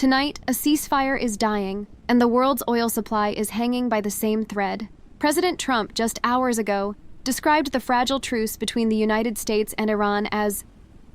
Tonight, a ceasefire is dying, and the world's oil supply is hanging by the same thread. President Trump, just hours ago, described the fragile truce between the United States and Iran as,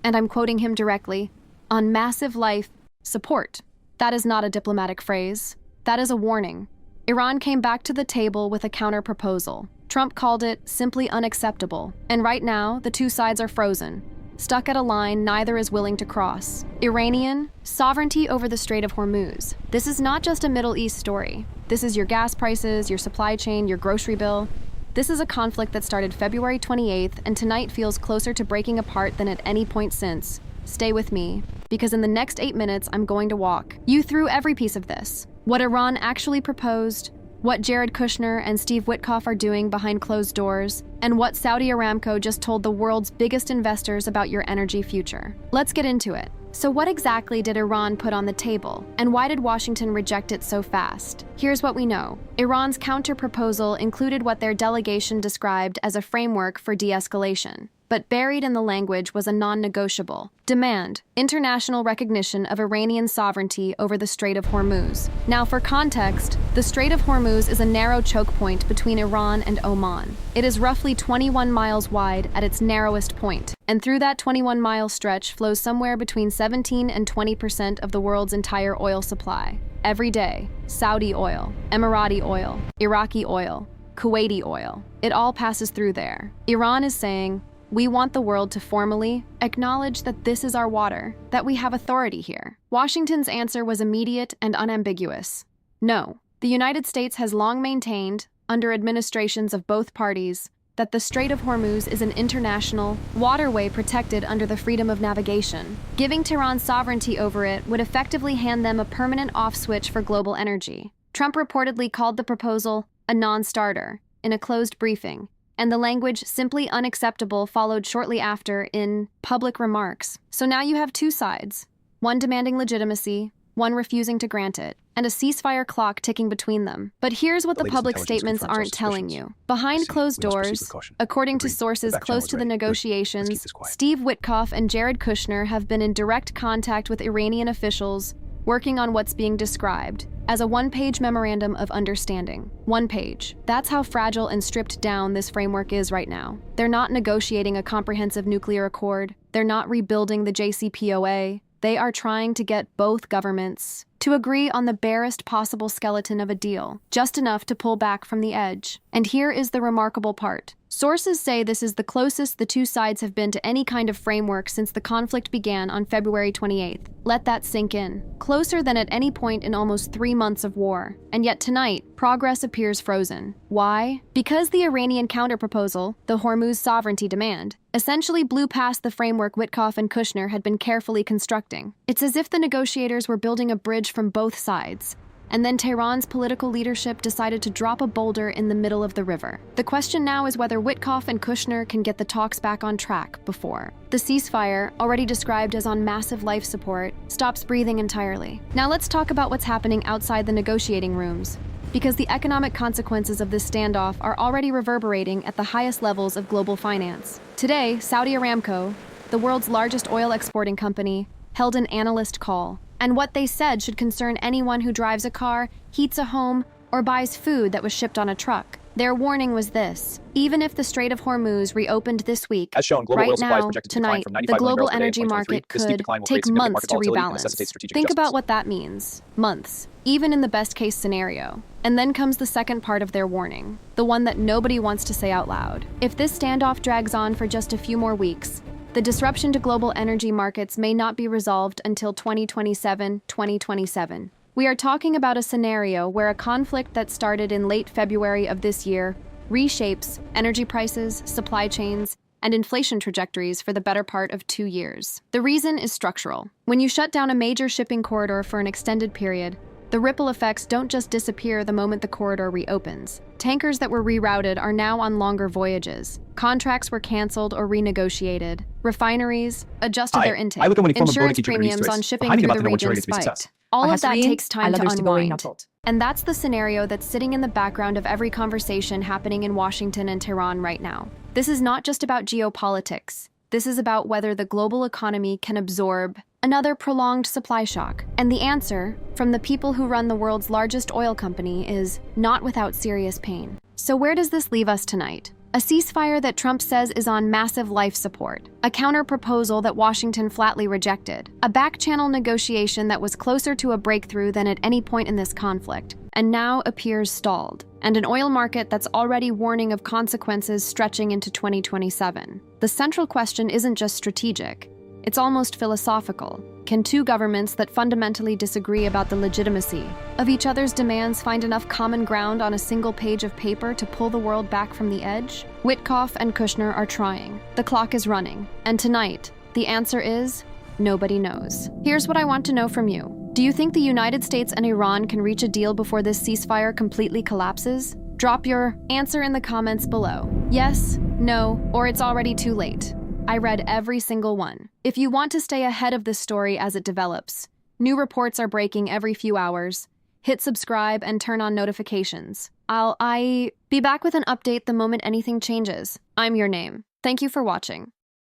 and I'm quoting him directly, on massive life support. That is not a diplomatic phrase. That is a warning. Iran came back to the table with a counterproposal. Trump called it simply unacceptable, and right now, the two sides are frozen, stuck at a line neither is willing to cross. Iranian sovereignty over the Strait of Hormuz. This is not just a Middle East story. This is your gas prices, your supply chain, your grocery bill. This is a conflict that started February 28th, and tonight feels closer to breaking apart than at any point since. Stay with me, because in the next 8 minutes, I'm going to walk you through every piece of this. What Iran actually proposed, what Jared Kushner and Steve Witkoff are doing behind closed doors, and what Saudi Aramco just told the world's biggest investors about your energy future. Let's get into it. So what exactly did Iran put on the table, and why did Washington reject it so fast? Here's what we know. Iran's counterproposal included what their delegation described as a framework for de-escalation. But buried in the language was a non-negotiable demand: international recognition of Iranian sovereignty over the Strait of Hormuz. Now, for context, the Strait of Hormuz is a narrow choke point between Iran and Oman. It is roughly 21 miles wide at its narrowest point, and through that 21-mile stretch flows somewhere between 17 and 20% of the world's entire oil supply. Every day, Saudi oil, Emirati oil, Iraqi oil, Kuwaiti oil, it all passes through there. Iran is saying, we want the world to formally acknowledge that this is our water, that we have authority here. Washington's answer was immediate and unambiguous. No, the United States has long maintained, under administrations of both parties, that the Strait of Hormuz is an international waterway protected under the freedom of navigation. Giving Tehran sovereignty over it would effectively hand them a permanent off switch for global energy. Trump reportedly called the proposal a non-starter in a closed briefing, and the language "simply unacceptable" followed shortly after in public remarks. So now you have two sides, one demanding legitimacy, one refusing to grant it, and a ceasefire clock ticking between them. But here's what the public statements aren't telling you. Behind closed doors, according to sources close to the negotiations, Steve Witkoff and Jared Kushner have been in direct contact with Iranian officials, working on what's being described as a one-page memorandum of understanding. One page. That's how fragile and stripped down this framework is right now. They're not negotiating a comprehensive nuclear accord. They're not rebuilding the JCPOA. They are trying to get both governments to agree on the barest possible skeleton of a deal, just enough to pull back from the edge. And here is the remarkable part. Sources say this is the closest the two sides have been to any kind of framework since the conflict began on February 28th. Let that sink in. Closer than at any point in almost 3 months of war. And yet tonight, progress appears frozen. Why? Because the Iranian counterproposal, the Hormuz sovereignty demand, essentially blew past the framework Witkoff and Kushner had been carefully constructing. It's as if the negotiators were building a bridge from both sides, and then Tehran's political leadership decided to drop a boulder in the middle of the river. The question now is whether Witkoff and Kushner can get the talks back on track before the ceasefire, already described as on massive life support, stops breathing entirely. Now let's talk about what's happening outside the negotiating rooms, because the economic consequences of this standoff are already reverberating at the highest levels of global finance. Today, Saudi Aramco, the world's largest oil exporting company, held an analyst call. And what they said should concern anyone who drives a car, heats a home, or buys food that was shipped on a truck. Their warning was this: even if the Strait of Hormuz reopened this week, as shown, global right oil supply is now, projected to tonight, decline from 95 the million global barrels per day in energy 2023. market This steep could decline will take create significant months market to volatility and rebalance. necessitate strategic Think about adjustments. what that means. Months, even in the best-case scenario. And then comes the second part of their warning, the one that nobody wants to say out loud. If this standoff drags on for just a few more weeks, the disruption to global energy markets may not be resolved until 2027. We are talking about a scenario where a conflict that started in late February of this year reshapes energy prices, supply chains, and inflation trajectories for the better part of 2 years. The reason is structural. When you shut down a major shipping corridor for an extended period, the ripple effects don't just disappear the moment the corridor reopens. Tankers that were rerouted are now on longer voyages. Contracts were canceled or renegotiated. Refineries adjusted their intake. Insurance premiums on shipping through the region spiked. All of that takes time to unwind. And that's the scenario that's sitting in the background of every conversation happening in Washington and Tehran right now. This is not just about geopolitics. This is about whether the global economy can absorb Another prolonged supply shock. And the answer, from the people who run the world's largest oil company, is not without serious pain. So where does this leave us tonight? A ceasefire that Trump says is on massive life support, a counterproposal that Washington flatly rejected, a back-channel negotiation that was closer to a breakthrough than at any point in this conflict, and now appears stalled, and an oil market that's already warning of consequences stretching into 2027. The central question isn't just strategic, it's almost philosophical. Can two governments that fundamentally disagree about the legitimacy of each other's demands find enough common ground on a single page of paper to pull the world back from the edge? Witkoff and Kushner are trying. The clock is running. And tonight, the answer is nobody knows. Here's what I want to know from you. Do you think the United States and Iran can reach a deal before this ceasefire completely collapses? Drop your answer in the comments below. Yes, no, or it's already too late. I read every single one. If you want to stay ahead of this story as it develops, new reports are breaking every few hours. Hit subscribe and turn on notifications. I'll be back with an update the moment anything changes. I'm your name. Thank you for watching.